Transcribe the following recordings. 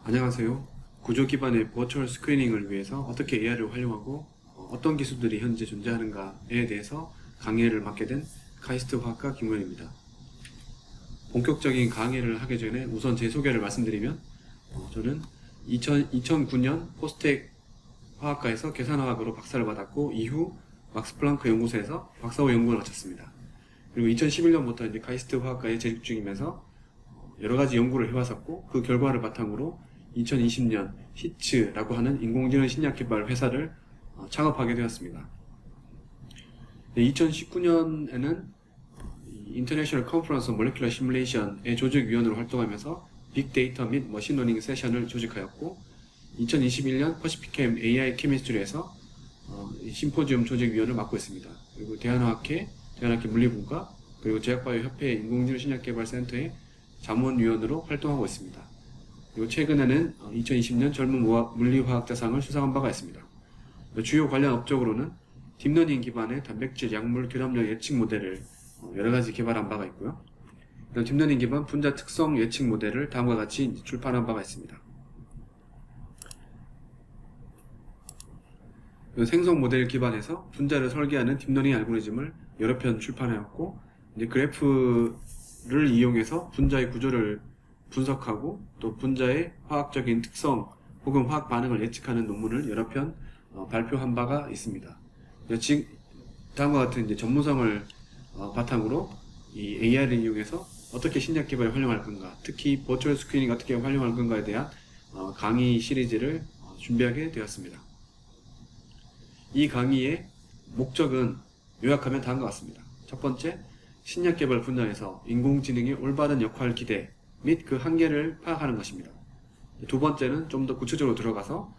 안녕하세요. 구조 기반의 버추얼 스크리닝을 위해서 어떻게 AI를 활용하고 어떤 기술들이 현재 존재하는가에 대해서 강의를 맡게 된 카이스트 화학과 김우현입니다. 본격적인 강의를 하기 전에 우선 제 소개를 말씀드리면 저는 2009년 포스텍 화학과에서 계산화학으로 박사를 받았고 이후 막스 플랑크 연구소에서 박사후 연구를 마쳤습니다. 그리고 2011년부터 이제 카이스트 화학과에 재직 중이면서 여러 가지 연구를 해왔었고 그 결과를 바탕으로 2020년 히츠라고 하는 인공지능 신약 개발 회사를 창업하게 되었습니다. 2019년에는 인터내셔널 컨퍼런스 몰레큘러 시뮬레이션의 조직위원으로 활동하면서 빅데이터 및 머신러닝 세션을 조직하였고 2021년 퍼시픽캠 AI 케미스트리에서 심포지움 조직위원을 맡고 있습니다. 그리고 대한화학회 물리분과 그리고 제약바이오협회 인공지능 신약개발센터의 자문위원으로 활동하고 있습니다. 그리고 최근에는 2020년 젊은 물리화학자상을 수상한 바가 있습니다. 주요 관련 업적으로는 딥러닝 기반의 단백질 약물 결합력 예측 모델을 여러가지 개발한 바가 있고요. 딥러닝 기반 분자 특성 예측 모델을 다음과 같이 출판한 바가 있습니다. 생성 모델 기반에서 분자를 설계하는 딥러닝 알고리즘을 여러 편 출판하였고, 이제 그래프를 이용해서 분자의 구조를 분석하고 또 분자의 화학적인 특성 혹은 화학 반응을 예측하는 논문을 여러 편 발표한 바가 있습니다. 다음과 같은 이제 전문성을 바탕으로 이 AI를 이용해서 어떻게 신약 개발에 활용할 건가, 특히 버추얼 스크리닝 어떻게 활용할 건가에 대한 강의 시리즈를 준비하게 되었습니다. 이 강의의 목적은 요약하면 다음과 같습니다. 첫 번째, 신약 개발 분야에서 인공지능의 올바른 역할 기대 및 그 한계를 파악하는 것입니다. 두 번째는 좀 더 구체적으로 들어가서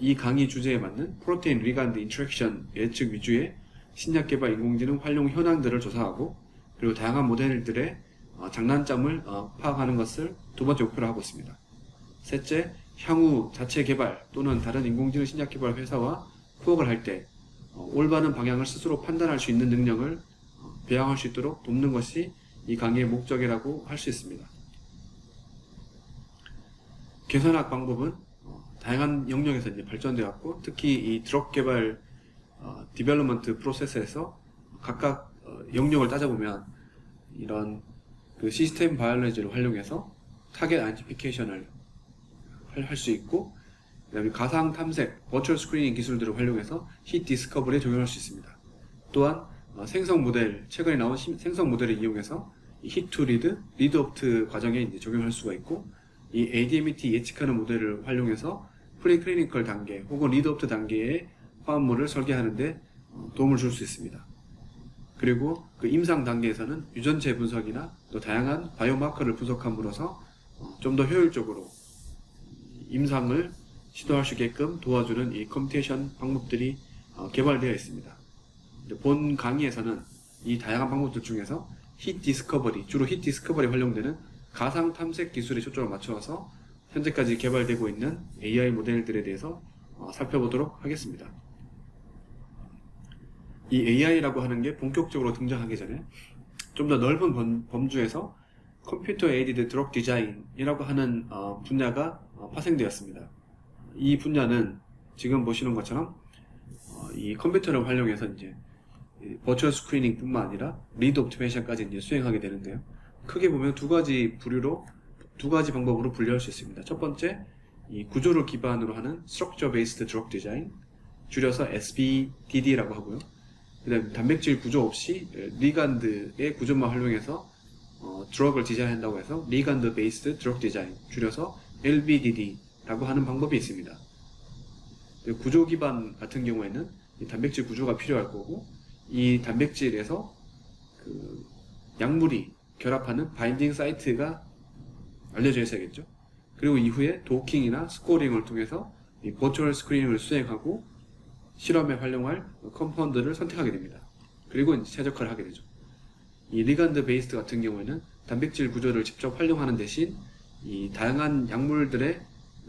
이 강의 주제에 맞는 프로테인 리간드 인터랙션 예측 위주의 신약 개발 인공지능 활용 현황들을 조사하고 그리고 다양한 모델들의 장단점을 파악하는 것을 두 번째 목표로 하고 있습니다. 셋째, 향후 자체 개발 또는 다른 인공지능 신약 개발 회사와 코업을 할 때 올바른 방향을 스스로 판단할 수 있는 능력을 배양할 수 있도록 돕는 것이 이 강의의 목적이라고 할 수 있습니다. 계산학 방법은 다양한 영역에서 이제 발전되었고, 특히 이 드럭 개발 디벨롭먼트 프로세스에서 각각 영역을 따져보면 이런 그 시스템 바이올로지를 활용해서 타겟 아이덴티피케이션을 할 수 있고, 그 다음에 가상 탐색, 버추얼 스크리닝 기술들을 활용해서 히트 디스커버리에 적용할 수 있습니다. 또한 생성 모델, 최근에 나온 생성 모델을 이용해서 히트 투 리드, 리드 옵트 과정에 이제 적용할 수가 있고, 이 ADMET 예측하는 모델을 활용해서 프리클리니컬 단계 혹은 리드 옵트 단계의 화합물을 설계하는데 도움을 줄 수 있습니다. 그리고 그 임상 단계에서는 유전체 분석이나 또 다양한 바이오마커를 분석함으로써 좀 더 효율적으로 임상을 시도할 수 있게끔 도와주는 이 컴퓨테이션 방법들이 개발되어 있습니다. 본 강의에서는 이 다양한 방법들 중에서 히트 디스커버리, 주로 히트 디스커버리에 활용되는 가상 탐색 기술에 초점을 맞춰서 현재까지 개발되고 있는 AI 모델들에 대해서 살펴보도록 하겠습니다. 이 AI라고 하는 게 본격적으로 등장하기 전에 좀 더 넓은 범주에서 컴퓨터 에이디드 드럭 디자인이라고 하는 분야가 파생되었습니다. 이 분야는 지금 보시는 것처럼 이 컴퓨터를 활용해서 이제 버추얼 스크리닝 뿐만 아니라 리드 옵티메이션까지 이제 수행하게 되는데요. 크게 보면 두 가지 방법으로 분류할 수 있습니다. 첫 번째, 이 구조를 기반으로 하는 Structure Based Drug Design, 줄여서 SBDD라고 하고요. 그 다음에 단백질 구조 없이 리간드의 구조만 활용해서 드럭을 디자인한다고 해서 리간드 베이스드 드럭 디자인, 줄여서 LBDD라고 하는 방법이 있습니다. 구조 기반 같은 경우에는 이 단백질 구조가 필요할 거고, 이 단백질에서 그 약물이 결합하는 바인딩 사이트가 알려져 있어야겠죠. 그리고 이후에 도킹이나 스코링을 통해서 이 버추얼 스크리닝을 수행하고 실험에 활용할 컴파운드를 선택하게 됩니다. 그리고 이제 최적화를 하게 되죠. 이 리간드 베이스드 같은 경우에는 단백질 구조를 직접 활용하는 대신 이 다양한 약물들의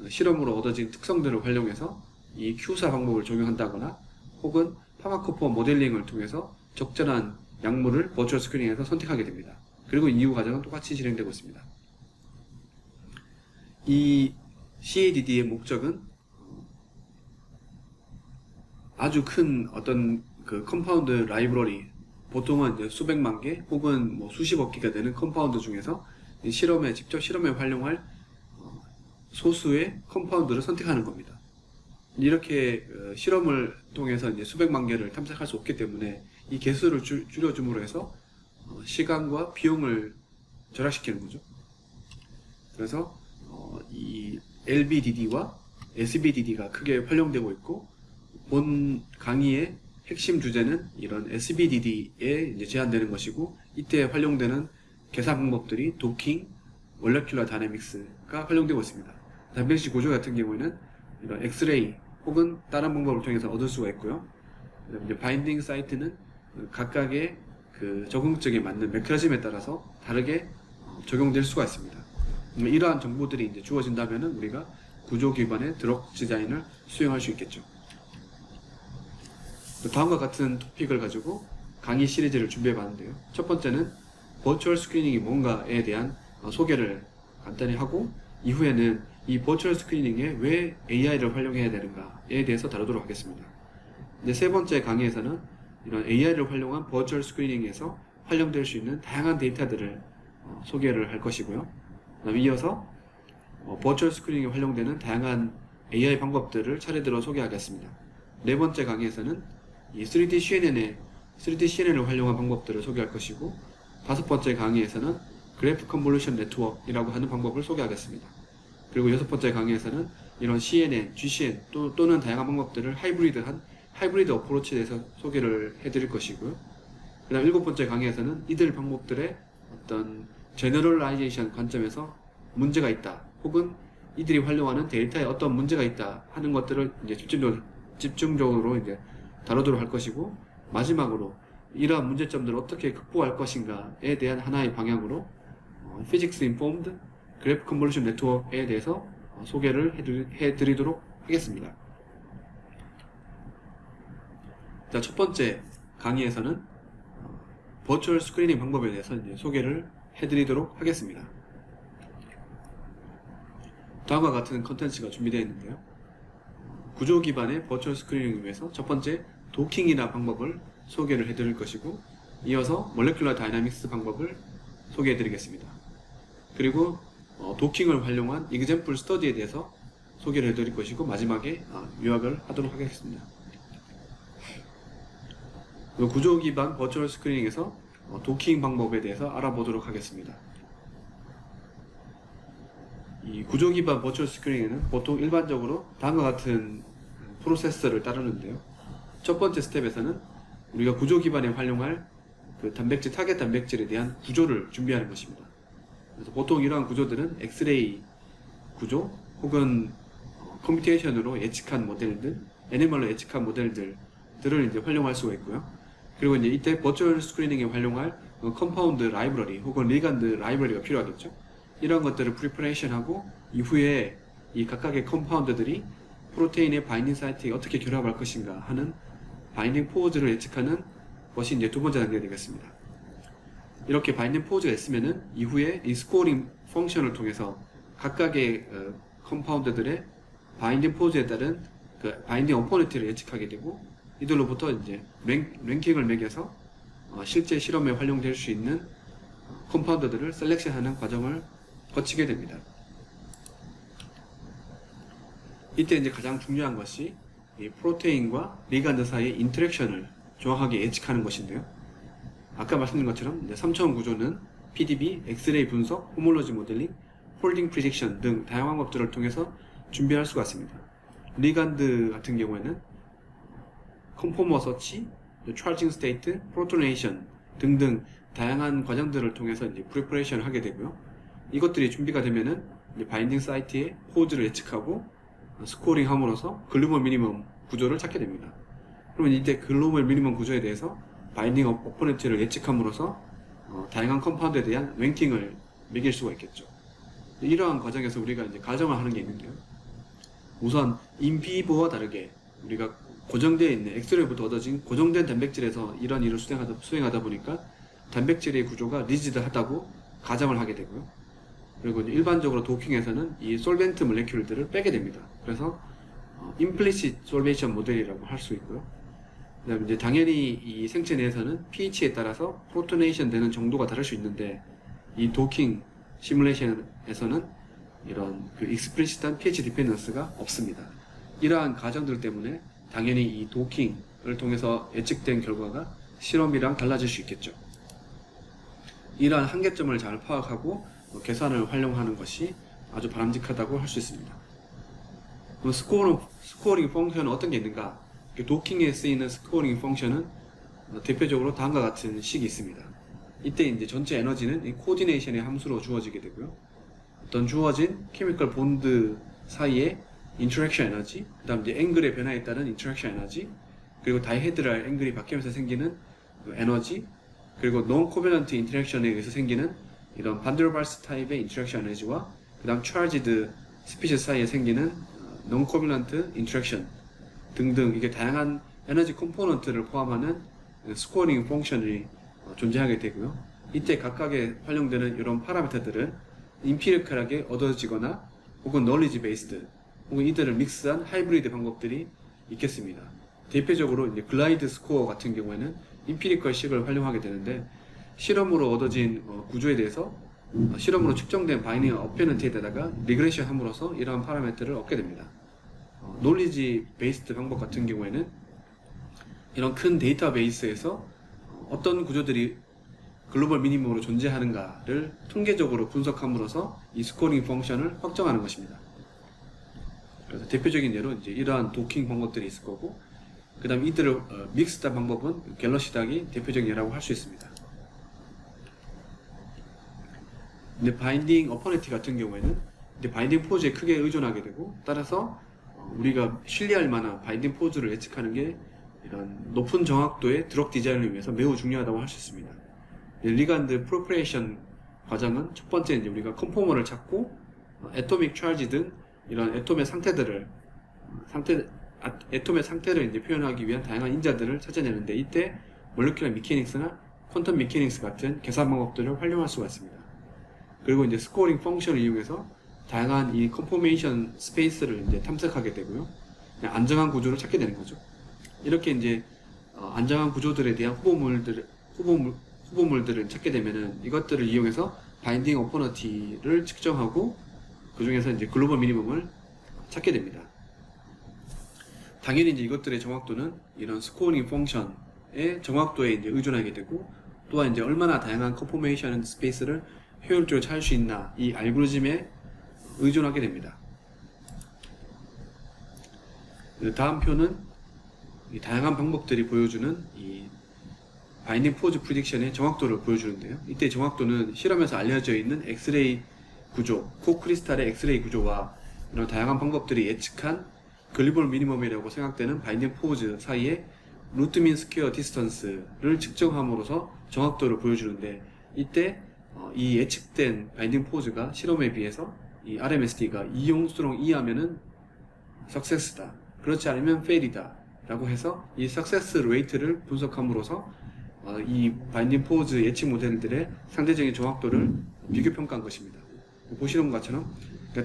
실험으로 얻어진 특성들을 활용해서 이 Q사 방법을 적용한다거나 혹은 파마코포 모델링을 통해서 적절한 약물을 버추얼 스크리닝에서 선택하게 됩니다. 그리고 이후 과정은 똑같이 진행되고 있습니다. 이 CADD의 목적은 아주 큰 어떤 그 컴파운드 라이브러리, 보통은 이제 수백만 개 혹은 뭐 수십억 개가 되는 컴파운드 중에서 직접 실험에 활용할 소수의 컴파운드를 선택하는 겁니다. 이렇게 실험을 통해서 이제 수백만 개를 탐색할 수 없기 때문에 이 개수를 줄여줌으로 해서 시간과 비용을 절약시키는 거죠. 그래서 이 LBDD와 SBDD가 크게 활용되고 있고, 본 강의의 핵심 주제는 이런 SBDD에 이제 제한되는 것이고, 이때 활용되는 계산 방법들이 도킹, 몰레큘러 다이내믹스가 활용되고 있습니다. 단백질 구조 같은 경우에는 이런 엑스레이 혹은 다른 방법을 통해서 얻을 수가 있고요. 이제 바인딩 사이트는 각각의 그 적응적에 맞는 메커니즘에 따라서 다르게 적용될 수가 있습니다. 이러한 정보들이 이제 주어진다면은 우리가 구조 기반의 드럭 디자인을 수행할 수 있겠죠. 다음과 같은 토픽을 가지고 강의 시리즈를 준비해 봤는데요. 첫 번째는 버추얼 스크리닝이 뭔가에 대한 소개를 간단히 하고, 이후에는 이 버추얼 스크리닝에 왜 AI를 활용해야 되는가에 대해서 다루도록 하겠습니다. 이제 세 번째 강의에서는 이런 AI를 활용한 버추얼 스크리닝에서 활용될 수 있는 다양한 데이터들을 소개를 할 것이고요. 그다음 이어서 버추얼 스크리닝에 활용되는 다양한 AI 방법들을 차례대로 소개하겠습니다. 네 번째 강의에서는 이 3D CNN을 활용한 방법들을 소개할 것이고, 다섯 번째 강의에서는 그래프 컨볼루션 네트워크이라고 하는 방법을 소개하겠습니다. 그리고 여섯 번째 강의에서는 이런 CNN, GCN 또는 다양한 방법들을 하이브리드 어프로치에 대해서 소개를 해드릴 것이고요. 그 다음 일곱 번째 강의에서는 이들 방법들의 어떤 제너럴라이제이션 관점에서 문제가 있다, 혹은 이들이 활용하는 데이터에 어떤 문제가 있다 하는 것들을 이제 집중적으로 이제 다루도록 할 것이고, 마지막으로 이러한 문제점들을 어떻게 극복할 것인가에 대한 하나의 방향으로 Physics Informed Graph Convolution Network에 대해서 소개를 해드리도록 하겠습니다. 자, 첫 번째 강의에서는 버추얼 스크리닝 방법에 대해서 이제 소개를 해드리도록 하겠습니다. 다음과 같은 컨텐츠가 준비되어 있는데요. 구조 기반의 버추얼 스크리닝을 위해서 첫 번째 도킹이나 방법을 소개를 해드릴 것이고, 이어서 몰레큘러 다이나믹스 방법을 소개해드리겠습니다. 그리고 도킹을 활용한 example study에 대해서 소개를 해드릴 것이고, 마지막에 요약을 하도록 하겠습니다. 구조 기반 버추얼 스크리닝에서 도킹 방법에 대해서 알아보도록 하겠습니다. 이 구조 기반 버추얼 스크리닝에는 보통 일반적으로 다음과 같은 프로세서를 따르는데요. 첫 번째 스텝에서는 우리가 구조 기반에 활용할 그 타겟 단백질에 대한 구조를 준비하는 것입니다. 그래서 보통 이러한 구조들은 엑스레이 구조 혹은 컴퓨테이션으로 예측한 모델들, 애니멀로 예측한 모델들을 이제 활용할 수가 있고요. 그리고 이제 이때 버추얼 스크리닝에 활용할 컴파운드 라이브러리 혹은 리간드 라이브러리가 필요하겠죠. 이런 것들을 프리퍼레이션하고, 이후에 이 각각의 컴파운드들이 프로테인의 바인딩 사이트에 어떻게 결합할 것인가 하는 바인딩 포즈를 예측하는 것이 이제 두 번째 단계가 되겠습니다. 이렇게 바인딩 포즈가 있으면은 이후에 이 스코어링 펑션을 통해서 각각의 컴파운드들의 바인딩 포즈에 따른 그 바인딩 어포넌트를 예측하게 되고, 이들로부터 이제 랭킹을 매겨서 실제 실험에 활용될 수 있는 컴파운드들을 셀렉션하는 과정을 거치게 됩니다. 이때 이제 가장 중요한 것이 이 프로테인과 리간드 사이의 인터랙션을 정확하게 예측하는 것인데요. 아까 말씀드린 것처럼 3차원 구조는 PDB, 엑스레이 분석, 호몰로지 모델링, 폴딩 프리딕션 등 다양한 것들을 통해서 준비할 수가 있습니다. 리간드 같은 경우에는 컨포머 서치, 차징 스테이트, 프로토네이션 등등 다양한 과정들을 통해서 이제 프리퍼레이션을 하게 되고요. 이것들이 준비가 되면은 이제 바인딩 사이트의 포즈를 예측하고 스코어링 함으로써 글로벌 미니멈 구조를 찾게 됩니다. 그러면 이때 글로벌 미니멈 구조에 대해서 바인딩 어포넌트를 예측함으로써 다양한 컴파운드에 대한 랭킹을 매길 수가 있겠죠. 이러한 과정에서 우리가 이제 가정을 하는 게 있는데요. 우선 인비보와 다르게 우리가 고정되어 있는 엑스레이부터 얻어진 고정된 단백질에서 이런 일을 수행하다 보니까 단백질의 구조가 리지드하다고 가정을 하게 되고요. 그리고 이제 일반적으로 도킹에서는 이 솔벤트 몰레큘들을 빼게 됩니다. 그래서 implicit solvation 모델이라고 할 수 있고요. 그다음에 이제 당연히 이 생체 내에서는 pH에 따라서 프로토네이션 되는 정도가 다를 수 있는데 이 도킹 시뮬레이션에서는 이런 그 익스플리시트한 pH 디펜던스가 없습니다. 이러한 가정들 때문에 당연히 이 도킹을 통해서 예측된 결과가 실험이랑 달라질 수 있겠죠. 이러한 한계점을 잘 파악하고 계산을 활용하는 것이 아주 바람직하다고 할 수 있습니다. 그럼 스코어링 펑션은 어떤 게 있는가? 도킹에 쓰이는 스코어링 펑션은 대표적으로 다음과 같은 식이 있습니다. 이때 이제 전체 에너지는 이 코디네이션의 함수로 주어지게 되고요. 어떤 주어진 케미컬 본드 사이의 인터랙션 에너지, 그 다음 이제 앵글의 변화에 따른 인터랙션 에너지, 그리고 다이헤드랄 앵글이 바뀌면서 생기는 에너지, 그리고 논 코밸런트 인터랙션에 의해서 생기는 이런 반데르발스 타입의 인터랙션 에너지와 그 다음 차지드 스피시스 사이에 생기는 논 코밸런트 인터랙션 등등, 이게 다양한 에너지 컴포넌트를 포함하는 스코어링 펑션이 존재하게 되고요. 이때 각각에 활용되는 이런 파라미터들은 임피리컬하게 얻어지거나 혹은 널리지 베이스드 혹은 이들을 믹스한 하이브리드 방법들이 있겠습니다. 대표적으로 이제 글라이드 스코어 같은 경우에는 임피리컬 식을 활용하게 되는데, 실험으로 얻어진 구조에 대해서 실험으로 측정된 바이닝 어페넌트에다가 리그레션 함으로써 이러한 파라미터를 얻게 됩니다. 놀리지 베이스드 방법 같은 경우에는 이런 큰 데이터베이스에서 어떤 구조들이 글로벌 미니멈으로 존재하는가를 통계적으로 분석함으로써 이 스코어링 펑션을 확정하는 것입니다. 그래서 대표적인 예로 이제 이러한 도킹 방법들이 있을 거고, 그 다음 이들을 믹스한 방법은 갤러시닥이 대표적인 예라고 할 수 있습니다. 근데 바인딩 어퍼니티 같은 경우에는 이제 바인딩 포즈에 크게 의존하게 되고, 따라서 우리가 신뢰할 만한 바인딩 포즈를 예측하는 게 이런 높은 정확도의 드럭 디자인을 위해서 매우 중요하다고 할 수 있습니다. 리간드 프로퍼레이션 과정은 첫 번째 이제 우리가 컨포머를 찾고 애토믹 찰지 등 이런 애톰의 상태들을 이제 표현하기 위한 다양한 인자들을 찾아내는데, 이때 몰레큘러 미케닉스나 퀀텀 미케닉스 같은 계산 방법들을 활용할 수가 있습니다. 그리고 이제 스코어링 펑션을 이용해서 다양한 이 컨포메이션 스페이스를 이제 탐색하게 되고요. 안정한 구조를 찾게 되는 거죠. 이렇게 이제 안정한 구조들에 대한 후보물들을 찾게 되면은 이것들을 이용해서 바인딩 어퍼너티를 측정하고 그 중에서 이제 글로벌 미니멈을 찾게 됩니다. 당연히 이제 이것들의 정확도는 이런 스코어링 펑션의 정확도에 이제 의존하게 되고, 또한 이제 얼마나 다양한 컨포메이션 스페이스를 효율적으로 찾을 수 있나, 이 알고리즘에 의존하게 됩니다. 다음 표는 이 다양한 방법들이 보여주는 이 바인딩 포즈 프리딕션의 정확도를 보여주는데요. 이때 정확도는 실험에서 알려져 있는 엑스레이 구조, 코크리스탈의 엑스레이 구조와 이런 다양한 방법들이 예측한 글로벌 미니멈이라고 생각되는 바인딩 포즈 사이의 루트 민 스퀘어 디스턴스를 측정함으로써 정확도를 보여주는데, 이때 이 예측된 바인딩 포즈가 실험에 비해서 이 RMSD가 2용수랑 이하면은 석세스다, 그렇지 않으면 페일이다 라고 해서 이 석세스 레이트를 분석함으로써 이 바인딩 포즈 예측 모델들의 상대적인 정확도를 비교 평가한 것입니다. 보시는 것처럼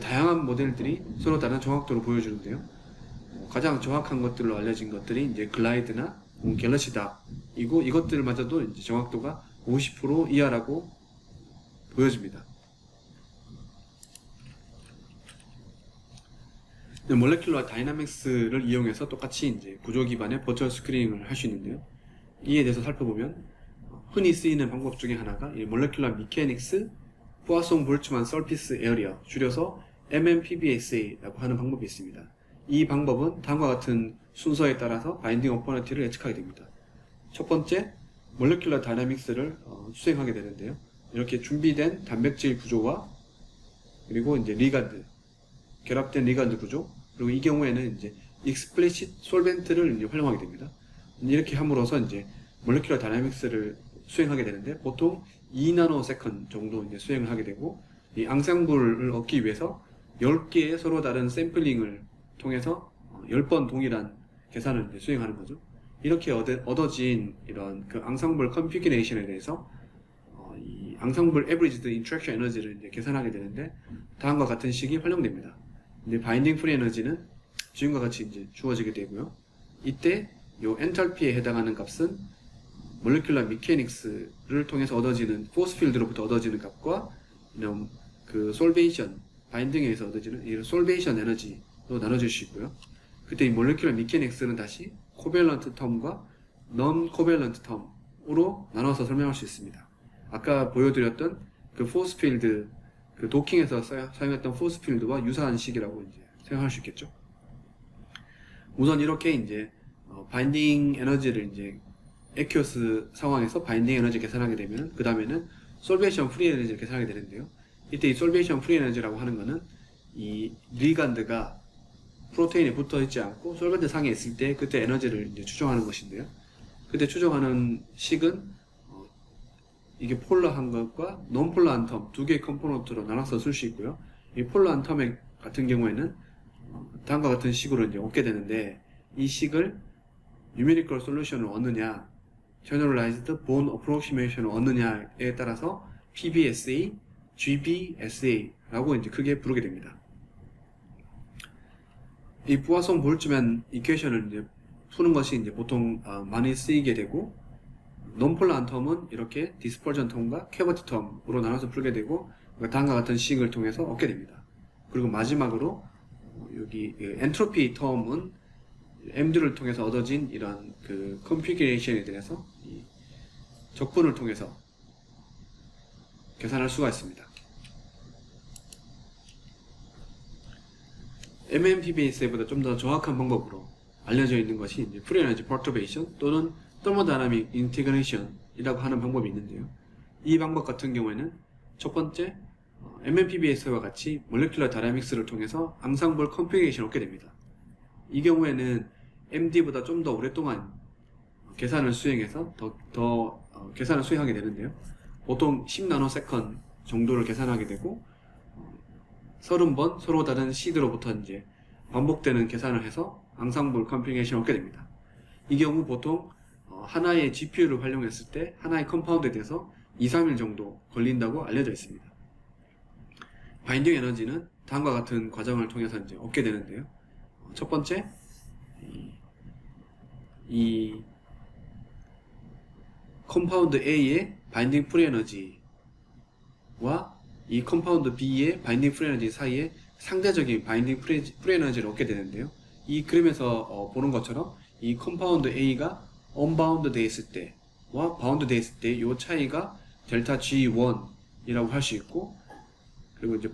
다양한 모델들이 서로 다른 정확도를 보여주는데요. 가장 정확한 것들로 알려진 것들이 이제 글라이드나 갤러시닥이고, 이것들마저도 이제 정확도가 50% 이하라고 보여집니다. 몰레큘러 다이나믹스를 이용해서 똑같이 이제 구조 기반의 버추얼 스크리닝을 할 수 있는데요. 이에 대해서 살펴보면 흔히 쓰이는 방법 중에 하나가 이 몰레큘러 미케닉스 포아송 볼츠만 서피스 에어리어, 줄여서 MMPBSA라고 하는 방법이 있습니다. 이 방법은 다음과 같은 순서에 따라서 바인딩 어퍼너티를 예측하게 됩니다. 첫 번째, 몰레큘러 다이나믹스를 수행하게 되는데요. 이렇게 준비된 단백질 구조와 그리고 이제 리간드, 결합된 리간드 구조, 그리고 이 경우에는 이제 explicit 솔벤트를 이제 활용하게 됩니다. 이렇게 함으로써 이제 몰레큘러 다이나믹스를 수행하게 되는데, 보통 2나노세컨 정도 이제 수행을 하게 되고, 이 앙상블을 얻기 위해서 10개의 서로 다른 샘플링을 통해서 10번 동일한 계산을 이제 수행하는 거죠. 이렇게 얻어진 이런 그 앙상블 컴피규레이션에 대해서 이 앙상블 에브리지드 인트랙션 에너지를 이제 계산하게 되는데 다음과 같은 식이 활용됩니다. 근데 바인딩 프리 에너지는 지금과 같이 이제 주어지게 되고요. 이때 요 엔탈피에 해당하는 값은 몰레큘러 미케닉스를 통해서 얻어지는 포스 필드로부터 얻어지는 값과 이런 그 솔베이션 바인딩에서 얻어지는 이 솔베이션 에너지로 나눠질 수 있고요. 그때 이 몰레큘러 미케닉스는 다시 코밸런트 텀과 non 코밸런트 텀으로 나눠서 설명할 수 있습니다. 아까 보여드렸던 그 포스 필드 그 도킹에서 사용했던 포스 필드와 유사한 식이라고 이제 생각할 수 있겠죠. 우선 이렇게 이제 바인딩 에너지를 이제 에큐어스 상황에서 바인딩 에너지 계산하게 되면 그 다음에는 솔베이션 프리 에너지를 계산하게 되는데요. 이때 이 솔베이션 프리 에너지라고 하는 거는 이 리간드가 프로테인에 붙어 있지 않고 솔벤트 상에 있을 때 그때 에너지를 이제 추정하는 것인데요. 그때 추정하는 식은 이게 폴러한 것과 논폴러한 텀 두 개의 컴포넌트로 나눠서 쓸 수 있고요. 이 폴러한 텀 같은 경우에는 다음과 같은 식으로 이제 얻게 되는데 이 식을 numerical solution을 얻느냐, generalized Bone approximation을 얻느냐에 따라서 PBSA, GBSA라고 이제 크게 부르게 됩니다. 이 부하성 볼츠맨 이퀘이션을 이제 푸는 것이 이제 보통 많이 쓰이게 되고, 논폴러한 텀은 이렇게 디스퍼전 텀과 캐버티 텀으로 나눠서 풀게 되고, 다음과 같은 식을 통해서 얻게 됩니다. 그리고 마지막으로 여기 엔트로피 텀은 M들을 통해서 얻어진 이런 그 컨피규레이션에 대해서 이 적분을 통해서 계산할 수가 있습니다. MMPBS보다 좀 더 정확한 방법으로 알려져 있는 것이 이제 프리에너지 퍼터베이션 또는 터모다이나믹 인티그레이션이라고 하는 방법이 있는데요. 이 방법 같은 경우에는 첫 번째 MMPBS와 같이 몰레큘러 다이나믹스를 통해서 앙상블 컨피규레이션을 얻게 됩니다. 이 경우에는 MD보다 좀 더 오랫동안 계산을 수행해서 계산을 수행하게 되는데요. 보통 10나노세컨 정도를 계산하게 되고 30번 서로 다른 시드로부터 이제 반복되는 계산을 해서 앙상블 컨피규레이션을 얻게 됩니다. 이 경우 보통 하나의 GPU를 활용했을 때 하나의 컴파운드에 대해서 2-3일 정도 걸린다고 알려져 있습니다. 바인딩 에너지는 다음과 같은 과정을 통해서 이제 얻게 되는데요. 첫 번째, 이 컴파운드 A의 바인딩 프리 에너지와 이 컴파운드 B의 바인딩 프리 에너지 사이에 상대적인 바인딩 프리 에너지를 얻게 되는데요. 이 그림에서 보는 것처럼 이 컴파운드 A가 언바운드 돼 있을 때와 바운드 돼 있을 때 이 차이가 델타 G1이라고 할 수 있고, 그리고 이제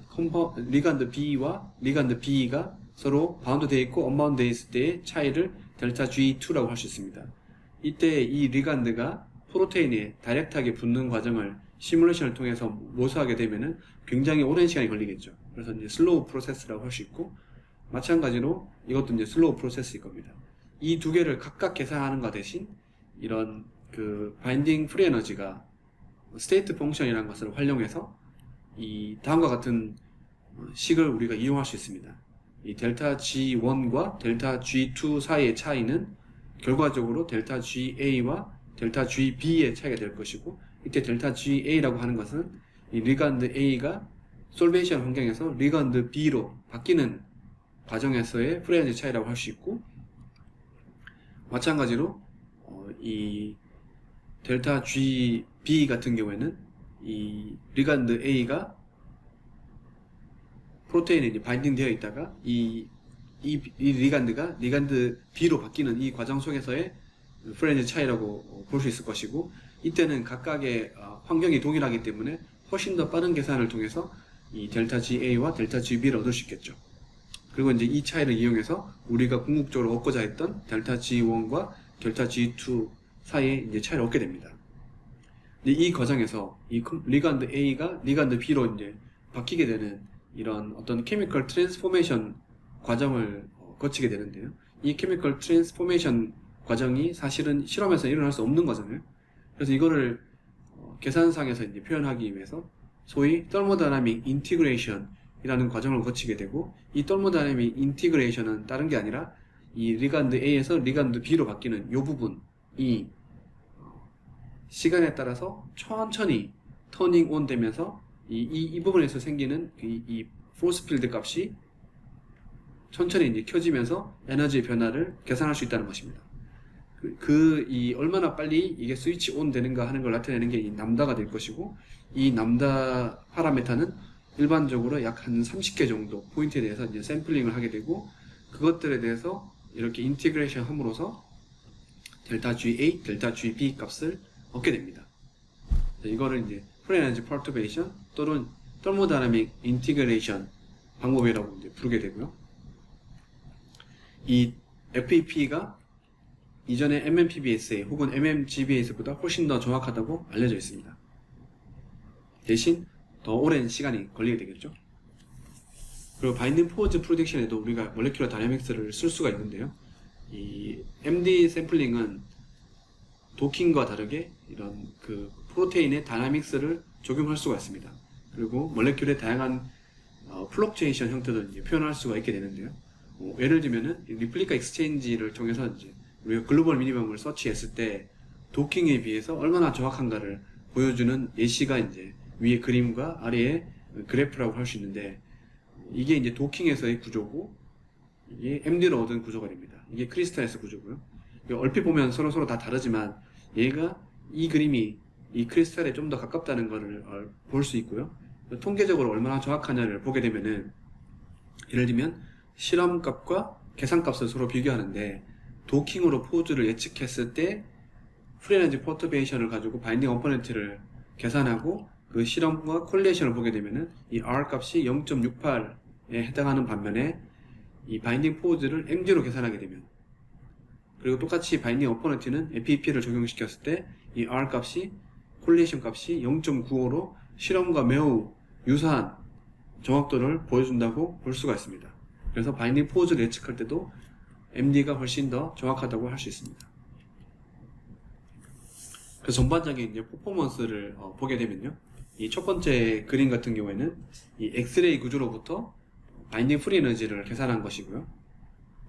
리간드 B와 리간드 B가 서로 바운드 되어 있고 언바운드 되어 있을 때의 차이를 델타 G2라고 할 수 있습니다. 이때 이 리간드가 프로테인에 다이렉트하게 붙는 과정을 시뮬레이션을 통해서 모사하게 되면은 굉장히 오랜 시간이 걸리겠죠. 그래서 이제 슬로우 프로세스라고 할 수 있고, 마찬가지로 이것도 이제 슬로우 프로세스일 겁니다. 이 두 개를 각각 계산하는가 대신 이런 그 바인딩 프리 에너지가 스테이트 펑션이라는 것을 활용해서 이 다음과 같은 식을 우리가 이용할 수 있습니다. 이 델타 G1과 델타 G2 사이의 차이는 결과적으로 델타 GA와 델타 GB의 차이가 될 것이고, 이때 델타 GA라고 하는 것은 이 리간드 A가 솔베이션 환경에서 리간드 B로 바뀌는 과정에서의 프리 에너지 차이라고 할 수 있고, 마찬가지로 이 델타 GB 같은 경우에는 이 리간드 A가 프로테인에 이제 바인딩 되어 있다가 이 리간드가 리간드 B로 바뀌는 이 과정 속에서의 프리 에너지 차이라고 볼 수 있을 것이고, 이때는 각각의 환경이 동일하기 때문에 훨씬 더 빠른 계산을 통해서 이 델타 GA와 델타 GB를 얻을 수 있겠죠. 그리고 이제 이 차이를 이용해서 우리가 궁극적으로 얻고자 했던 델타 G1과 델타 G2 사이에 이제 차이를 얻게 됩니다. 이 과정에서 이 리간드 A가 리간드 B로 이제 바뀌게 되는 이런 어떤 케미컬 트랜스포메이션 과정을 거치게 되는데요. 이 케미컬 트랜스포메이션 과정이 사실은 실험에서 일어날 수 없는 거잖아요. 그래서 이거를 계산상에서 이제 표현하기 위해서 소위 터모다이나믹 인티그레이션 이라는 과정을 거치게 되고, 이 터모다이나믹 인티그레이션은 다른 게 아니라 이 리간드 A에서 리간드 B로 바뀌는 이 부분이 시간에 따라서 천천히 터닝 온 되면서 이 부분에서 생기는 이 포스 필드 값이 천천히 이제 켜지면서 에너지의 변화를 계산할 수 있다는 것입니다. 얼마나 빨리 이게 스위치 온 되는가 하는 걸 나타내는 게 이 남다가 될 것이고, 이 남다 파라메타는 일반적으로 약 한 30개 정도 포인트에 대해서 이제 샘플링을 하게 되고, 그것들에 대해서 이렇게 인티그레이션 함으로써 델타 GA, 델타 GB 값을 얻게 됩니다. 이거를 이제 프리에너지 퍼터베이션 또는 터모다이나믹 인티그레이션 방법이라고 이제 부르게 되고요. 이 FEP가 이전에 MMPBSA 혹은 MMGBAS보다 훨씬 더 정확하다고 알려져 있습니다. 대신 더 오랜 시간이 걸리게 되겠죠. 그리고 바인딩 포즈 프로딕션에도 우리가 몰레큘러 다이내믹스를 쓸 수가 있는데요. 이 MD 샘플링은 도킹과 다르게 이런 그 프로테인의 다이내믹스를 적용할 수가 있습니다. 그리고 몰레큘의 다양한 플럭추에이션 형태도 이제 표현할 수가 있게 되는데요. 예를 들면은 리플리카 익스체인지를 통해서 이제 우리가 글로벌 미니멈을 서치했을 때 도킹에 비해서 얼마나 정확한가를 보여주는 예시가 이제 위에 그림과 아래에 그래프라고 할 수 있는데, 이게 이제 도킹에서의 구조고 이게 MD로 얻은 구조가 됩니다. 이게 크리스탈에서 구조고요. 얼핏 보면 서로 다 다르지만 얘가 이 그림이 이 크리스탈에 좀 더 가깝다는 것을 볼 수 있고요. 통계적으로 얼마나 정확하냐를 보게 되면은, 예를 들면 실험값과 계산값을 서로 비교하는데 도킹으로 포즈를 예측했을 때 프리에너지 퍼터베이션을 가지고 바인딩 어퍼넌트를 계산하고 그 실험과 콜리레이션을 보게 되면은 이 R 값이 0.68에 해당하는 반면에 이 바인딩 포즈를 MD로 계산하게 되면, 그리고 똑같이 바인딩 어퍼넌트는 FEP를 적용시켰을 때 이 R 값이 콜리레이션 값이 0.95로 실험과 매우 유사한 정확도를 보여준다고 볼 수가 있습니다. 그래서 바인딩 포즈를 예측할 때도 MD가 훨씬 더 정확하다고 할 수 있습니다. 그 전반적인 이제 퍼포먼스를 보게 되면요, 이 첫 번째 그림 같은 경우에는 이 엑스레이 구조로부터 바인딩 프리 에너지를 계산한 것이고요.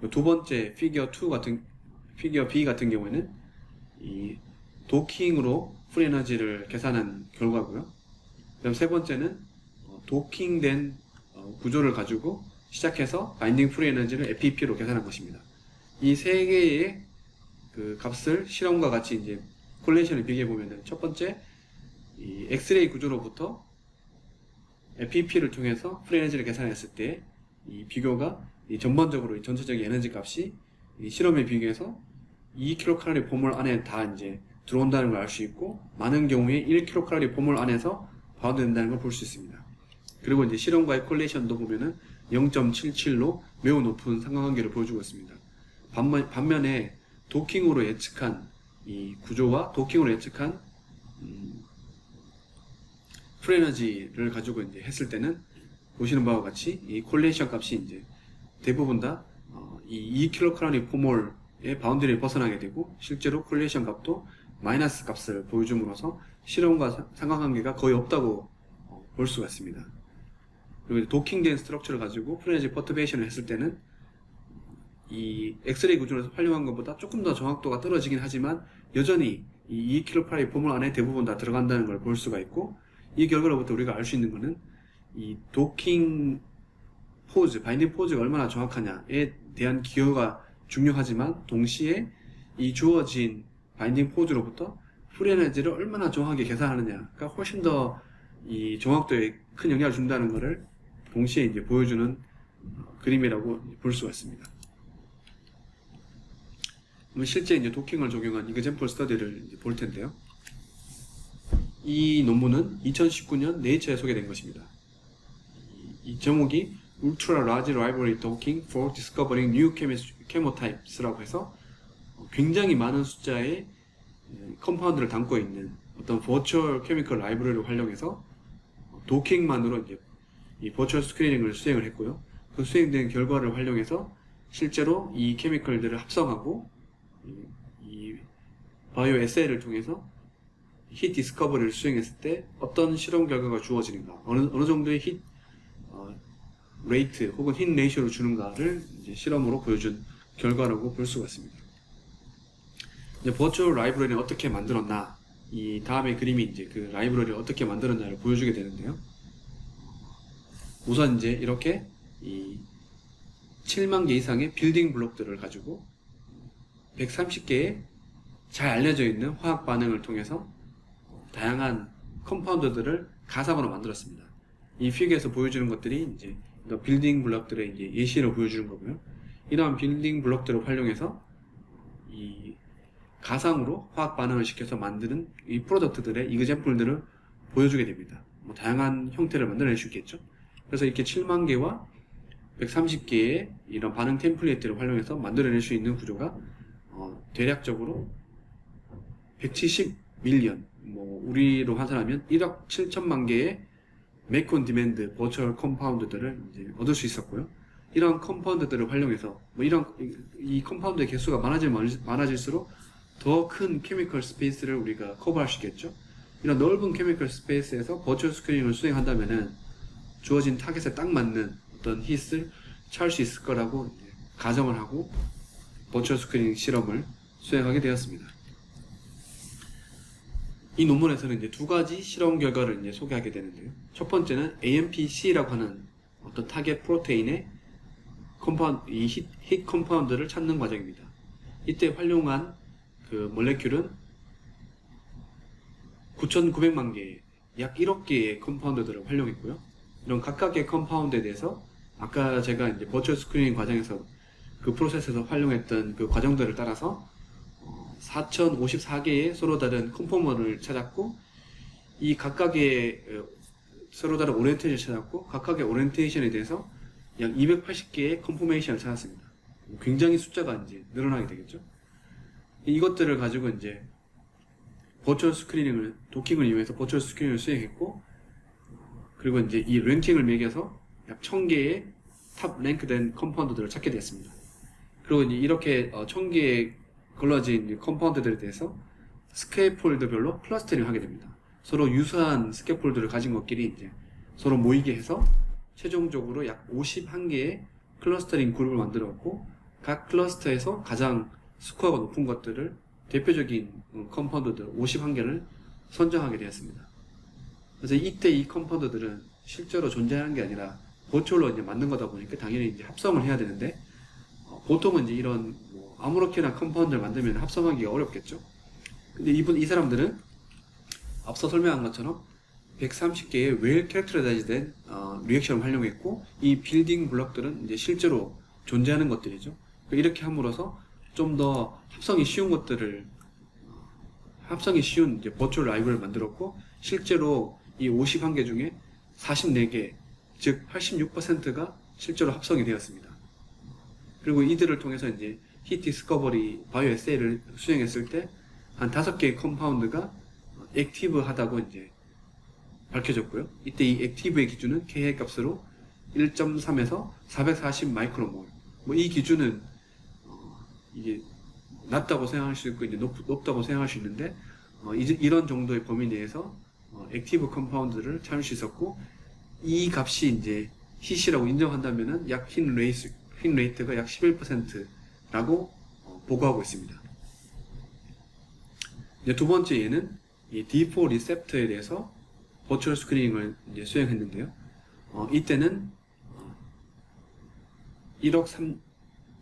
두 번째 피겨 B 같은 경우에는 이 도킹으로 프리 에너지를 계산한 결과고요. 그다음 세 번째는 도킹된 구조를 가지고 시작해서 바인딩 프리 에너지를 FEP로 계산한 것입니다. 이 세 개의 그 값을 실험과 같이 이제 콜레이션을 비교해 보면은, 첫 번째 이 엑스레이 구조로부터 FEP를 통해서 프리 에너지를 계산했을 때 이 비교가 이 전반적으로 이 전체적인 에너지 값이 이 실험에 비교해서 2kcal 포몰 안에 다 이제 들어온다는 걸 알 수 있고, 많은 경우에 1kcal 포몰 안에서 바운드된다는 걸 볼 수 있습니다. 그리고 이제 실험과의 콜레이션도 보면은 0.77로 매우 높은 상관관계를 보여주고 있습니다. 반면에 도킹으로 예측한 이 구조와 도킹으로 예측한 프리에너지를 가지고 이제 했을 때는 보시는 바와 같이 이 콜레이션 값이 이제 대부분 다 이 2kcal 포몰의 바운드리를 벗어나게 되고, 실제로 콜레이션 값도 마이너스 값을 보여줌으로써 실험과 상관관계가 거의 없다고 볼 수가 있습니다. 그리고 도킹된 스트럭처를 가지고 프리에너지 퍼터베이션을 했을 때는 이 엑스레이 구조에서 활용한 것보다 조금 더 정확도가 떨어지긴 하지만 여전히 이 2kcal 포몰 안에 대부분 다 들어간다는 걸 볼 수가 있고, 이 결과로부터 우리가 알 수 있는 것은 이 도킹 포즈, 바인딩 포즈가 얼마나 정확하냐에 대한 기여가 중요하지만, 동시에 이 주어진 바인딩 포즈로부터 프리 에너지를 얼마나 정확하게 계산하느냐가 훨씬 더 이 정확도에 큰 영향을 준다는 것을 동시에 이제 보여주는 그림이라고 볼 수가 있습니다. 그럼 실제 이제 도킹을 적용한 이그젠플 스터디를 이제 볼 텐데요. 이 논문은 2019년 네이처에 소개된 것입니다. 이 제목이 Ultra Large Library Docking for Discovering New Chemotypes라고 해서 굉장히 많은 숫자의 컴파운드를 담고 있는 어떤 버추얼 케미컬 라이브러리를 활용해서 도킹만으로 이제 이 버추얼 스크리닝을 수행을 했고요. 그 수행된 결과를 활용해서 실제로 이 케미컬들을 합성하고 이 바이오 에세이를 통해서 힛 디스커버리를 수행했을 때 어떤 실험 결과가 주어지는가, 어느 정도의 힛 레이트 혹은 힛 레이쇼를 주는가를 이제 실험으로 보여준 결과라고 볼 수가 있습니다. 이제 버추얼 라이브러리는 어떻게 만들었나 이 다음에 그림이 이제 그 라이브러리를 어떻게 만들었나를 보여주게 되는데요. 우선 이제 이렇게 이 7만 개 이상의 빌딩 블록들을 가지고 130개의 잘 알려져 있는 화학 반응을 통해서 다양한 컴파운드들을 가상으로 만들었습니다. 이 피규어에서 보여주는 것들이 이제 빌딩 블록들의 이제 예시를 보여주는 거고요. 이러한 빌딩 블록들을 활용해서 이 가상으로 화학 반응을 시켜서 만드는 이 프로덕트들의 이그젬플들을 보여주게 됩니다. 뭐 다양한 형태를 만들어낼 수 있겠죠. 그래서 이렇게 7만 개와 130개의 이런 반응 템플릿들을 활용해서 만들어낼 수 있는 구조가 대략적으로 170 밀리언, 뭐 우리로 환산하면 1억 7천만 개의 메이크 온 디맨드 버추얼 컴파운드들을 이제 얻을 수 있었고요. 이런 컴파운드들을 활용해서 뭐 이런 이 컴파운드의 개수가 많아질수록 더 큰 케미컬 스페이스를 우리가 커버할 수 있겠죠. 이런 넓은 케미컬 스페이스에서 버추얼 스크리닝을 수행한다면은 주어진 타겟에 딱 맞는 어떤 hit을 찾을 수 있을 거라고 가정을 하고 버추얼 스크리닝 실험을 수행하게 되었습니다. 이 논문에서는 이제 두 가지 실험 결과를 이제 소개하게 되는데요. 첫 번째는 AMPC라고 하는 어떤 타겟 프로테인의 이 힛 컴파운드를 찾는 과정입니다. 이때 활용한 그 몰레큘은 9,900만 개의 약 1억 개의 컴파운드들을 활용했고요. 이런 각각의 컴파운드에 대해서 아까 제가 이제 버추얼 스크리닝 과정에서 그 프로세스에서 활용했던 그 과정들을 따라서 4,054개의 서로 다른 컨포머를 찾았고, 이 각각의 서로 다른 오리엔테이션을 찾았고, 각각의 오리엔테이션에 대해서 약 280개의 컨포메이션을 찾았습니다. 굉장히 숫자가 이제 늘어나게 되겠죠. 이것들을 가지고 이제 버추얼 스크리닝을, 도킹을 이용해서 버추얼 스크리닝을 수행했고, 그리고 이제 이 랭킹을 매겨서 약 1000개의 탑 랭크된 컴파운드들을 찾게 되었습니다. 그리고 이제 이렇게 1000개의 걸러진 컴파운드들에 대해서 스캐폴드별로 클러스터링을 하게 됩니다. 서로 유사한 스캐폴드를 가진 것끼리 이제 서로 모이게 해서 최종적으로 약 51개의 클러스터링 그룹을 만들었고, 각 클러스터에서 가장 스코어가 높은 것들을 대표적인 컴파운드들 51개를 선정하게 되었습니다. 그래서 이때 이 컴파운드들은 실제로 존재하는 게 아니라 버추얼로 이제 만든 거다 보니까 당연히 이제 합성을 해야 되는데, 보통은 이제 이런 뭐 아무렇게나 컴파운드를 만들면 합성하기가 어렵겠죠. 근데 이 사람들은 앞서 설명한 것처럼 130개의 웰 캐릭터라이즈된 리액션을 활용했고, 이 빌딩 블록들은 이제 실제로 존재하는 것들이죠. 이렇게 함으로써 좀 더 합성이 쉬운 것들을 합성이 쉬운 이제 버추얼 라이브를 만들었고, 실제로 이 51개 중에 44개, 즉 86%가 실제로 합성이 되었습니다. 그리고 이들을 통해서 이제 히트 디스커버리 바이오 에세이를 수행했을 때 한 5개의 컴파운드가 액티브하다고 이제 밝혀졌고요. 이때 이 액티브의 기준은 K의 값으로 1.3에서 440 마이크로몰. 뭐 이 기준은 이게 낮다고 생각할 수 있고 이제 높다고 생각할 수 있는데, 이런 정도의 범위 내에서 액티브 컴파운드를 찾을 수 있었고, 이 값이 이제 hit이라고 인정한다면은 약 hit 레이트가 약 11%라고 보고하고 있습니다. 이제 두 번째 예는 이 D4 리셉터에 대해서 버추얼 스크리닝을 이제 수행했는데요. 이때는 1억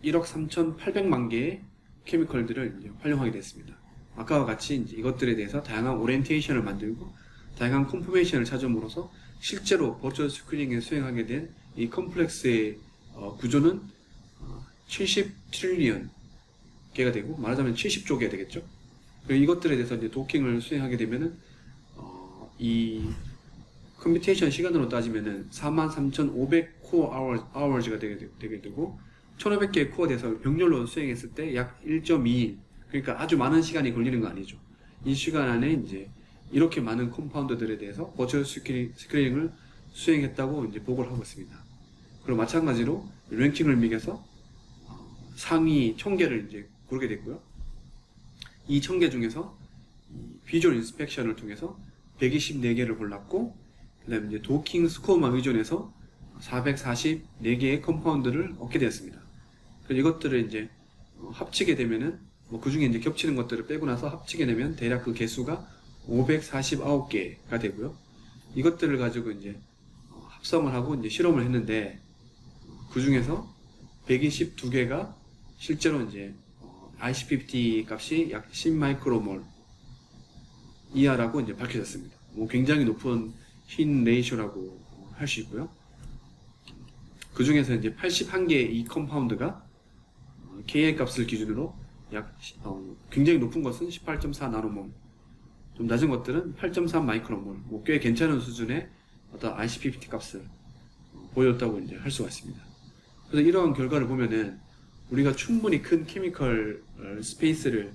3,800만 개의 케미컬들을 이제 활용하게 됐습니다. 아까와 같이 이제 이것들에 대해서 다양한 오리엔테이션을 만들고 다양한 컨포메이션을 찾음으로써 실제로 버추얼 스크리닝에 수행하게 된 이 컴플렉스의 구조는 70 트릴리언 개가 되고, 말하자면 70조 개가 되겠죠. 그리고 이것들에 대해서 이제 도킹을 수행하게 되면은 이 컴퓨테이션 시간으로 따지면은 43,500 코어 아워즈가 되게 되고, 1,500개의 코어에 대해서 병렬로 수행했을 때 약 1.2일, 그러니까 아주 많은 시간이 걸리는 거 아니죠. 이 시간 안에 이제 이렇게 많은 컴파운드들에 대해서 버추얼 스크리닝을 수행했다고 이제 보고를 하고 있습니다. 그리고 마찬가지로 랭킹을 매겨서 상위 1000개를 이제 고르게 됐고요. 이 1000개 중에서 비주얼 인스펙션을 통해서 124개를 골랐고, 그 다음에 이제 도킹 스코어만 의존해서 444개의 컴파운드를 얻게 되었습니다. 그래서 이것들을 이제 합치게 되면은 그 중에 이제 겹치는 것들을 빼고 나서 합치게 되면 대략 그 개수가 549개가 되고요. 이것들을 가지고 이제 합성을 하고 이제 실험을 했는데, 그 중에서 122개가 실제로 이제 IC50 값이 약 10마이크로몰 이하라고 이제 밝혀졌습니다. 굉장히 높은 흰 레이쇼라고 할 수 있고요. 그 중에서 이제 81개의 이 컴파운드가 KL 값을 기준으로 굉장히 높은 것은 18.4 나노몰, 좀 낮은 것들은 8.3 마이크로몰, 꽤 괜찮은 수준의 어떤 IC50 값을 보였다고 이제 할 수가 있습니다. 그래서 이러한 결과를 보면은 우리가 충분히 큰 케미컬 스페이스를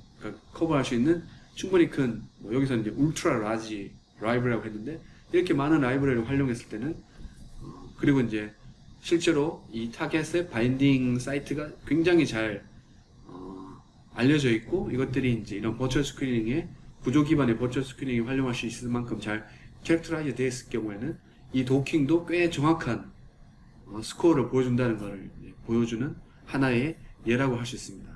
커버할 수 있는 충분히 큰, 여기서는 이제 울트라 라지 라이브러리라고 했는데, 이렇게 많은 라이브러리를 활용했을 때는, 그리고 이제 실제로 이 타겟의 바인딩 사이트가 굉장히 잘 알려져 있고, 이것들이 이제 이런 버추얼 스크리닝에 구조 기반의 버추얼 스크리닝에 활용할 수 있을 만큼 잘 캐릭터라이즈 되어 있을 경우에는 이 도킹도 꽤 정확한 스코어를 보여준다는 것을 보여주는 하나의 예라고 할 수 있습니다.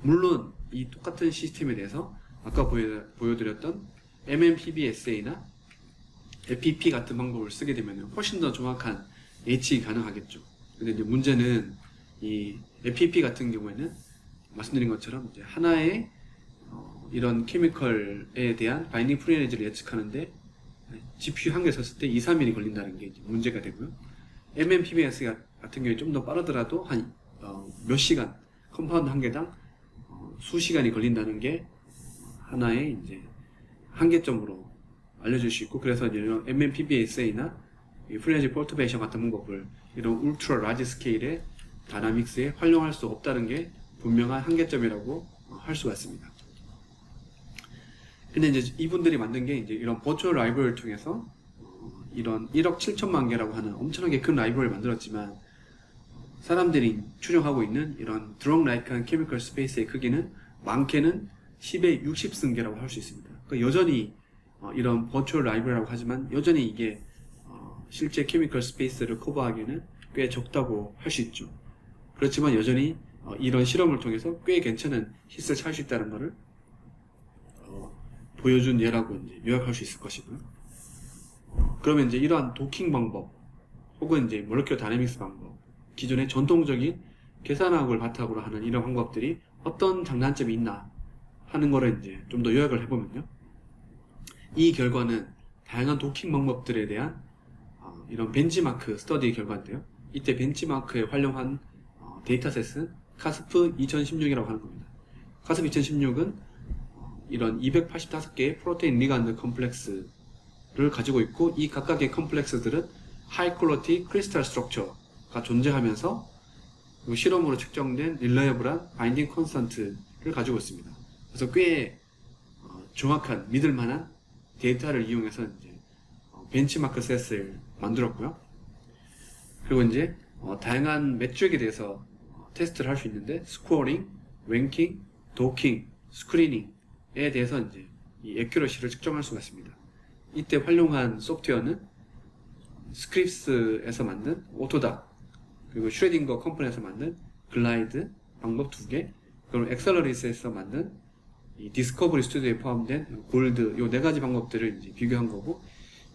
물론 이 똑같은 시스템에 대해서 아까 보여드렸던 MMPBSA나 FPP 같은 방법을 쓰게 되면 훨씬 더 정확한 예측이 가능하겠죠. 근데 이제 문제는 이 FPP 같은 경우에는 말씀드린 것처럼 이제 하나의 이런 케미컬에 대한 바인딩 프리에너지를 예측하는데 GPU 한 개 썼을 때 2, 3일이 걸린다는 게 이제 문제가 되고요. MMPBS 같은 경우에 좀 더 빠르더라도 한 몇 시간, 컴파운드 한 개당 수시간이 걸린다는 게 하나의 이제 한계점으로 알려질 수 있고, 그래서 이런 MMPBSA나 프리에너지 퍼터베이션 같은 방법을 이런 울트라 라지 스케일의 다이나믹스에 활용할 수 없다는 게 분명한 한계점이라고 할 수가 있습니다. 근데 이제 이분들이 만든 게 이제 이런 버추얼 라이브러리를 통해서 이런 1억 7천만 개라고 하는 엄청나게 큰 라이브러리를 만들었지만, 사람들이 추정하고 있는 이런 드럭-라이크한 케미컬 스페이스의 크기는 많게는 10의 60승계라고 할 수 있습니다. 그러니까 여전히 이런 버추얼 라이브러리라고 하지만 여전히 이게 실제 케미컬 스페이스를 커버하기에는 꽤 적다고 할 수 있죠. 그렇지만 여전히 이런 실험을 통해서 꽤 괜찮은 힛을 찾을 수 있다는 것을 보여준 예라고 이제 요약할 수 있을 것이고요. 그러면 이제 이러한 도킹 방법 혹은 이제 몰레큘러 다이내믹스 방법, 기존의 전통적인 계산학을 바탕으로 하는 이런 방법들이 어떤 장단점이 있나 하는 거를 이제 좀 더 요약을 해보면요, 이 결과는 다양한 도킹 방법들에 대한 이런 벤치마크 스터디 결과인데요, 이때 벤치마크에 활용한 데이터셋은 카스프 2016이라고 하는 겁니다. 카스프 2016은 이런 285개의 프로테인 리간드 컴플렉스를 가지고 있고, 이 각각의 컴플렉스들은 하이 퀄리티 크리스탈 스트럭처가 존재하면서 실험으로 측정된 릴레이블한 바인딩 컨스턴트를 가지고 있습니다. 그래서 꽤 정확한 믿을만한 데이터를 이용해서 이제 벤치마크 셋을 만들었고요. 그리고 이제 다양한 매트릭에 대해서 테스트를 할 수 있는데, 스코어링, 랭킹, 도킹, 스크리닝에 대해서 이제 이 애큐러시를 측정할 수가 있습니다. 이때 활용한 소프트웨어는 스크립스에서 만든 오토닥, 그리고 슈레딩거 컴퍼니에서 만든 글라이드 방법 2개, 그리고 엑셀러리스에서 만든 이 디스커버리 스튜디오에 포함된 골드, 요 4가지 방법들을 이제 비교한 거고,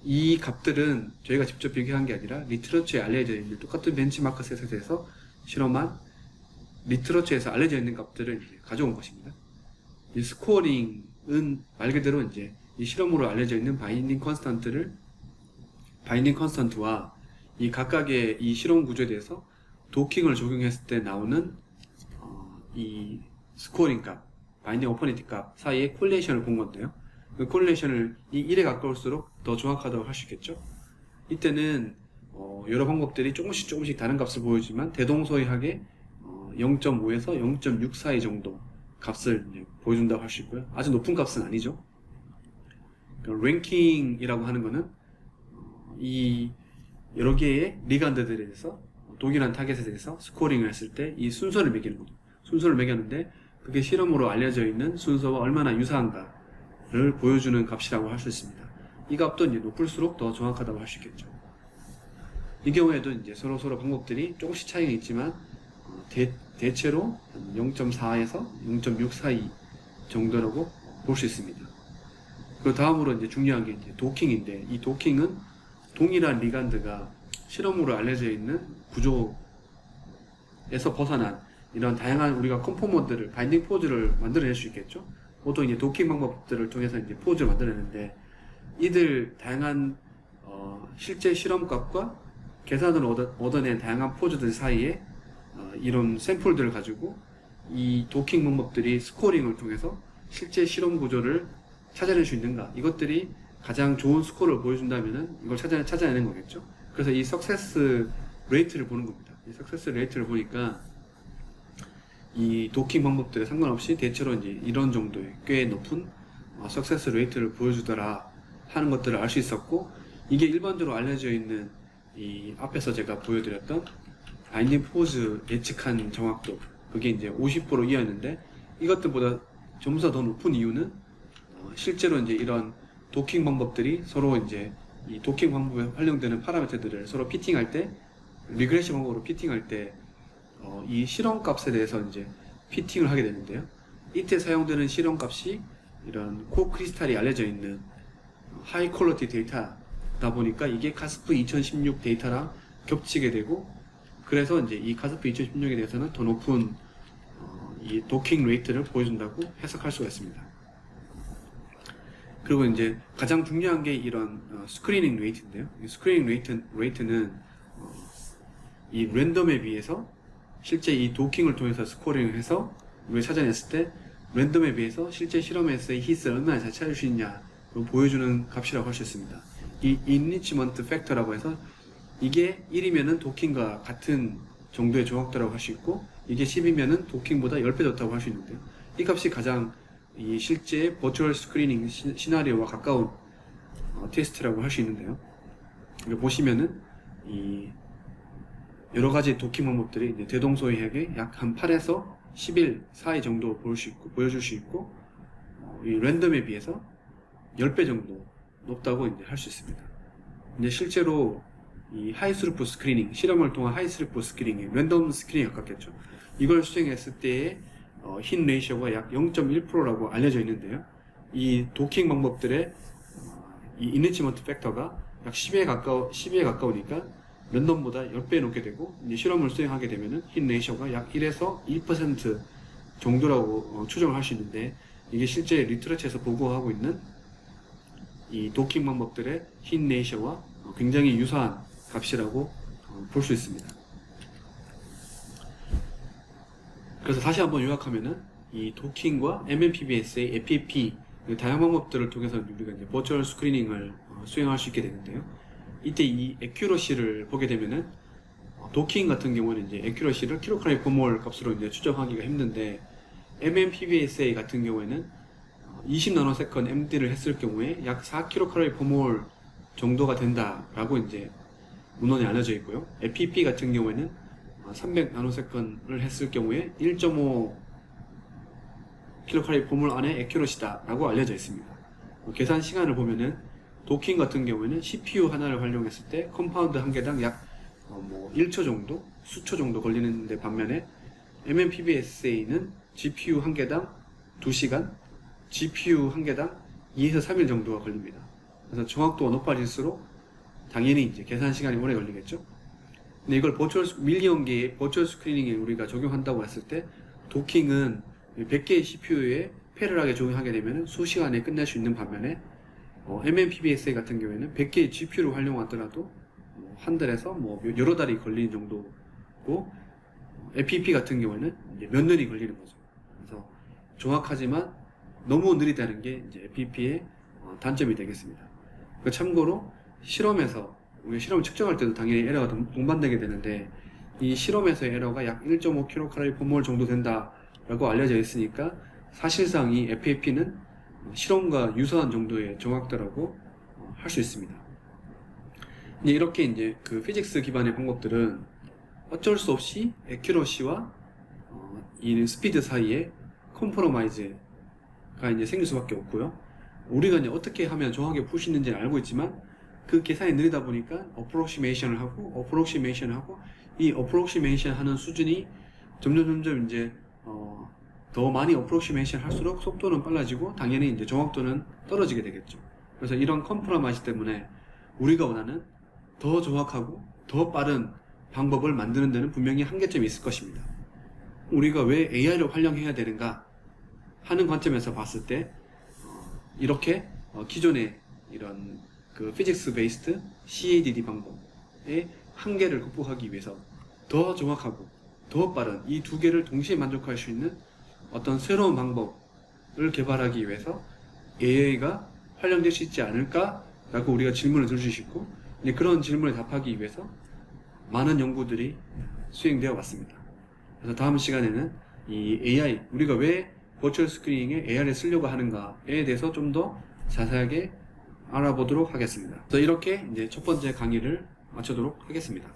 이 값들은 저희가 직접 비교한 게 아니라 리트러처에 알려져 있는 똑같은 벤치마크 셋에 대해서 실험한 리트러처에서 알려져 있는 값들을 이제 가져온 것입니다. 이 스코어링은 말 그대로 이제 이 실험으로 알려져 있는 바인딩 컨스턴트와 이 각각의 이 실험 구조에 대해서 도킹을 적용했을 때 나오는 이 스코어링 값, 바인딩 어퍼니티 값 사이의 콜레이션을 본 건데요, 그 콜레이션을 이 1에 가까울수록 더 정확하다고 할 수 있겠죠. 이때는 여러 방법들이 조금씩 다른 값을 보여주지만 대동소이하게 0.5에서 0.6 사이 정도 값을 이제 보여준다고 할 수 있고요. 아주 높은 값은 아니죠. 랭킹이라고 하는 거는 이 여러 개의 리간드들에 대해서 독일한 타겟에 대해서 스코어링을 했을 때 이 순서를 매기는 거죠. 순서를 매겼는데 그게 실험으로 알려져 있는 순서와 얼마나 유사한가를 보여주는 값이라고 할 수 있습니다. 이 값도 이제 높을수록 더 정확하다고 할 수 있겠죠. 이 경우에도 이제 서로 방법들이 조금씩 차이가 있지만 대체로 0.4에서 0.6 사이 정도라고 볼 수 있습니다. 그 다음으로 이제 중요한 게 이제 도킹인데, 이 도킹은 동일한 리간드가 실험으로 알려져 있는 구조에서 벗어난 이런 다양한 우리가 컴포먼트를, 바인딩 포즈를 만들어낼 수 있겠죠. 보통 이제 도킹 방법들을 통해서 이제 포즈를 만들어내는데, 이들 다양한 실제 실험값과 계산으로 얻어낸 다양한 포즈들 사이에 이런 샘플들을 가지고 이 도킹 방법들이 스코어링을 통해서 실제 실험 구조를 찾아낼 수 있는가, 이것들이 가장 좋은 스코어를 보여준다면은 이걸 찾아내는 거겠죠. 그래서 이 석세스 레이트를 보는 겁니다. 이 석세스 레이트를 보니까 이 도킹 방법들에 상관없이 대체로 이제 이런 정도의 꽤 높은 석세스 레이트를 보여주더라 하는 것들을 알 수 있었고, 이게 일반적으로 알려져 있는 이 앞에서 제가 보여드렸던 바인딩 포즈 예측한 정확도, 그게 이제 50% 이하였는데, 이것들보다 점수가 더 높은 이유는 실제로 이제 이런 도킹 방법들이 서로 이제 이 도킹 방법에 활용되는 파라미터들을 서로 피팅할 때, 리그레션 방법으로 피팅할 때 이 실험 값에 대해서 이제 피팅을 하게 되는데요. 이때 사용되는 실험 값이 이런 코 크리스탈이 알려져 있는 하이 퀄리티 데이터다 보니까 이게 가스프 2016 데이터랑 겹치게 되고, 그래서 이제 이 가스프 2016에 대해서는 더 높은 이 도킹 레이트를 보여준다고 해석할 수가 있습니다. 그리고 이제 가장 중요한 게 이런 스크리닝 레이트인데요. 이 스크리닝 레이트는 이 랜덤에 비해서 실제 이 도킹을 통해서 스코어링을 해서 우리가 찾아냈을 때 랜덤에 비해서 실제 실험에서의 히스를 얼마나 잘 찾을 수 있냐 보여주는 값이라고 할 수 있습니다. 이 enrichment factor라고 해서 이게 1이면은 도킹과 같은 정도의 정확도라고 할 수 있고, 이게 10이면은 도킹보다 10배 좋다고 할 수 있는데요. 이 값이 가장 이 실제 버추얼 스크리닝 시나리오와 가까운 테스트라고 할 수 있는데요. 여기 보시면은 이 여러 가지 도킹 방법들이 이제 대동소이하게 약 한 8에서 11 사이 정도 보여줄 수 있고, 이 랜덤에 비해서 10배 정도 높다고 이제 할 수 있습니다. 이제 실제로 이 하이스루프 스크리닝, 실험을 통한 하이스루프 스크리닝, 랜덤 스크리닝에 가깝겠죠. 이걸 수행했을 때의 힛 레이셔가 약 0.1%라고 알려져 있는데요. 이 도킹 방법들의 이 인리치먼트 팩터가 약 10에 가까우니까 랜덤보다 10배 높게 되고, 이제 실험을 수행하게 되면은 힛 레이셔가 약 1에서 2% 정도라고 추정을 할 수 있는데, 이게 실제 리터러처에서 보고하고 있는 이 도킹 방법들의 힛 레이셔와 굉장히 유사한 값이라고 볼 수 있습니다. 그래서 다시 한번 요약하면은 이 도킹과 MMPBS의 FPP 다양한 방법들을 통해서 우리가 이제 버추얼 스크리닝을 수행할 수 있게 되는데요. 이때 이 에큐러시를 보게 되면은 도킹 같은 경우는 이제 에큐러시를 킬로칼로리 퍼 몰 값으로 이제 추정하기가 힘든데, MMPBSA 같은 경우에는 20 나노세컨 MD를 했을 경우에 약 4kcal per mol 정도가 된다라고 이제 문헌에 알려져 있고요. FPP 같은 경우에는 300 나노세컨을 했을 경우에 1.5 kcal per mol 안에 에큐러시다라고 알려져 있습니다. 계산 시간을 보면은 도킹 같은 경우에는 CPU 하나를 활용했을 때 컴파운드 한 개당 약 1초 정도, 수초 정도 걸리는데, 반면에 MMPBSA는 GPU 한 개당 2시간, GPU 한 개당 2에서 3일 정도가 걸립니다. 그래서 정확도가 높아질수록 당연히 이제 계산 시간이 오래 걸리겠죠. 근데 이걸 밀리언 개의 버추얼 스크리닝에 우리가 적용한다고 했을 때, 도킹은 100개의 CPU에 패럴하게 적용하게 되면 수시간에 끝낼 수 있는 반면에 MMPBSA 같은 경우에는 100개의 GPU를 활용하더라도 한 달에서 여러 달이 걸리는 정도고, FPP 같은 경우에는 이제 몇 년이 걸리는 거죠. 그래서 정확하지만 너무 느리다는 게 이제 FPP의 단점이 되겠습니다. 참고로 실험에서 우리가 실험을 측정할 때도 당연히 에러가 동반되게 되는데, 이 실험에서의 에러가 약 1.5 kcal per mol 정도 된다라고 알려져 있으니까 사실상 이 FPP는 실험과 유사한 정도의 정확도라고 할 수 있습니다. 이렇게 이제 그 피직스 기반의 방법들은 어쩔 수 없이 에큐러시와 이 스피드 사이에 컴프로마이즈가 이제 생길 수밖에 없고요. 우리가 이제 어떻게 하면 정확하게 풀 수 있는지는 알고 있지만, 그 계산이 느리다 보니까 어프로시메이션을 하고 이 어프로시메이션 하는 수준이 점점 이제 더 많이 어프로시메이션 할수록 속도는 빨라지고 당연히 이제 정확도는 떨어지게 되겠죠. 그래서 이런 컴프로마이즈 때문에 우리가 원하는 더 정확하고 더 빠른 방법을 만드는 데는 분명히 한계점이 있을 것입니다. 우리가 왜 AI를 활용해야 되는가 하는 관점에서 봤을 때 이렇게 기존의 이런 그 피직스 베이스드 CADD 방법의 한계를 극복하기 위해서 더 정확하고 더 빠른 이 두 개를 동시에 만족할 수 있는 어떤 새로운 방법을 개발하기 위해서 AI가 활용될 수 있지 않을까 라고 우리가 질문을 들 수 있고, 그런 질문에 답하기 위해서 많은 연구들이 수행되어 왔습니다. 그래서 다음 시간에는 이 AI, 우리가 왜 버추얼 스크리닝에 AI를 쓰려고 하는가에 대해서 좀 더 자세하게 알아보도록 하겠습니다. 그래서 이렇게 이제 첫 번째 강의를 마치도록 하겠습니다.